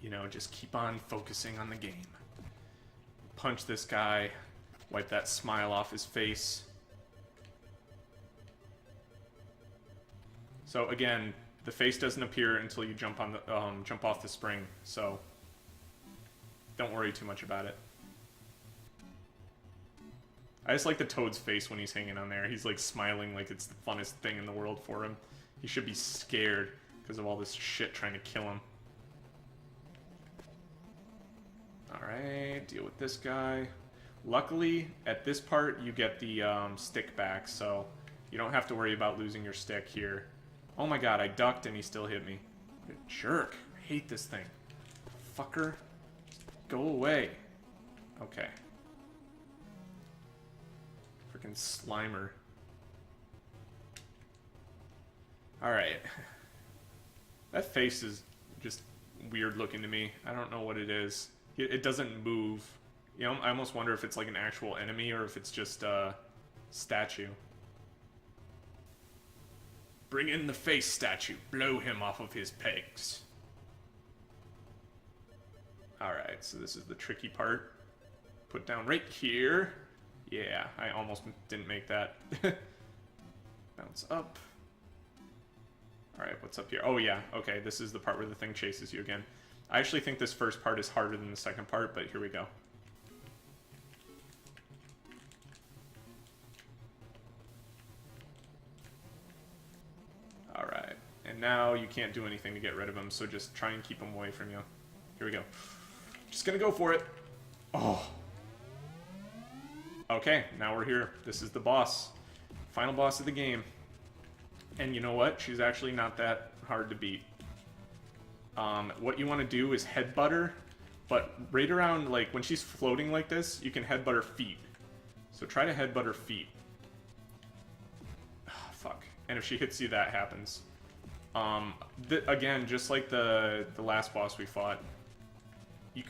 You know, just keep on focusing on the game. Punch this guy. Wipe that smile off his face. So again, the face doesn't appear until you jump on the jump off the spring. So don't worry too much about it. I just like the Toad's face when he's hanging on there. He's like smiling like it's the funnest thing in the world for him. He should be scared because of all this shit trying to kill him. Alright, deal with this guy. Luckily, at this part, you get the stick back, so you don't have to worry about losing your stick here. Oh my god, I ducked and he still hit me. What a jerk. I hate this thing. Fucker. Go away. Okay. Freaking Slimer. Alright. That face is just weird looking to me. I don't know what it is. It doesn't move. You know, I almost wonder if it's like an actual enemy or if it's just a statue. Bring in the face statue. Blow him off of his pegs. Alright, so this is the tricky part. Put down right here. Yeah, I almost didn't make that. Bounce up. Alright, what's up here? Oh yeah, okay, this is the part where the thing chases you again. I actually think this first part is harder than the second part, but here we go. Alright, and now you can't do anything to get rid of him, so just try and keep him away from you. Here we go. Just gonna go for it. Oh. Okay, now we're here. This is the boss. Final boss of the game. And you know what? She's actually not that hard to beat. What you want to do is headbutt her But right around, like, when she's floating like this, you can headbutt her feet. So try to headbutt her feet. Oh, fuck. And if she hits you, that happens. Again, just like the last boss we fought,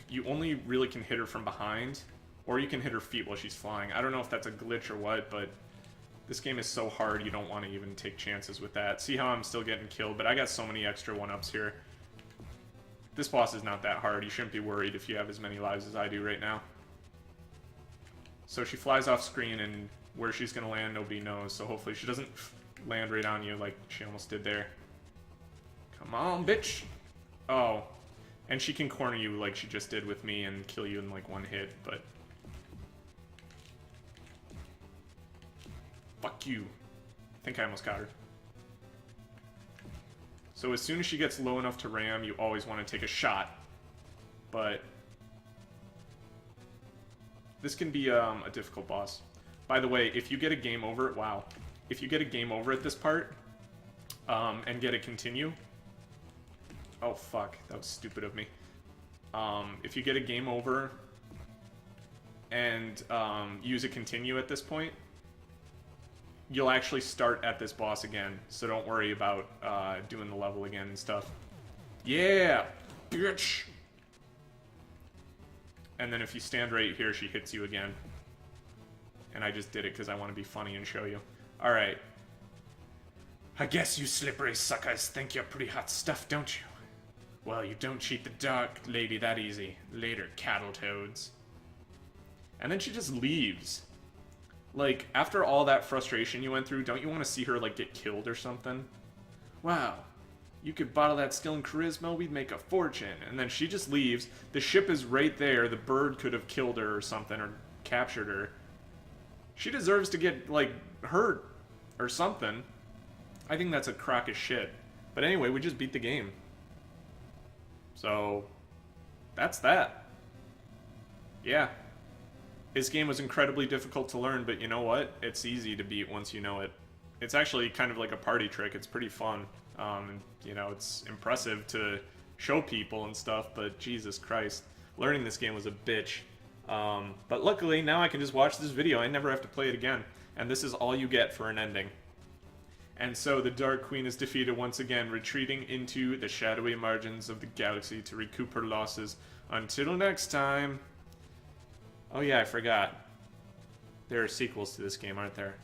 you only really can hit her from behind, or you can hit her feet while she's flying. I don't know if that's a glitch or what, but this game is so hard you don't want to even take chances with that. See how I'm still getting killed, but I got so many extra 1-ups here. This boss is not that hard. You shouldn't be worried if you have as many lives as I do right now. So she flies off screen, and where she's going to land, nobody knows. So hopefully she doesn't land right on you like she almost did there. Come on, bitch! Oh. And she can corner you like she just did with me and kill you in like one hit, but... Fuck you. I think I almost got her. So as soon as she gets low enough to ram, you always want to take a shot. But this can be a difficult boss. By the way, if you get a game over, wow. If you get a game over at this part, and get a continue... Oh fuck, that was stupid of me. If you get a game over and use a continue at this point, you'll actually start at this boss again, so don't worry about doing the level again and stuff. Yeah, bitch! And then if you stand right here, she hits you again. And I just did it because I want to be funny and show you. Alright. I guess you slippery suckers think you're pretty hot stuff, don't you? Well, you don't cheat the dark lady that easy. Later, Battletoads. And then she just leaves. Like, after all that frustration you went through, don't you want to see her, like, get killed or something? Wow. You could bottle that skill and charisma, we'd make a fortune. And then she just leaves. The ship is right there. The bird could have killed her or something, or captured her. She deserves to get, like, hurt or something. I think that's a crock of shit. But anyway, we just beat the game. So, that's that. Yeah. This game was incredibly difficult to learn, but you know what? It's easy to beat once you know it. It's actually kind of like a party trick. It's pretty fun. You know, it's impressive to show people and stuff, but Jesus Christ. Learning this game was a bitch. But luckily, now I can just watch this video. I never have to play it again. And this is all you get for an ending. And so the Dark Queen is defeated once again, retreating into the shadowy margins of the galaxy to recoup her losses. Until next time... Oh yeah, I forgot. There are sequels to this game, aren't there?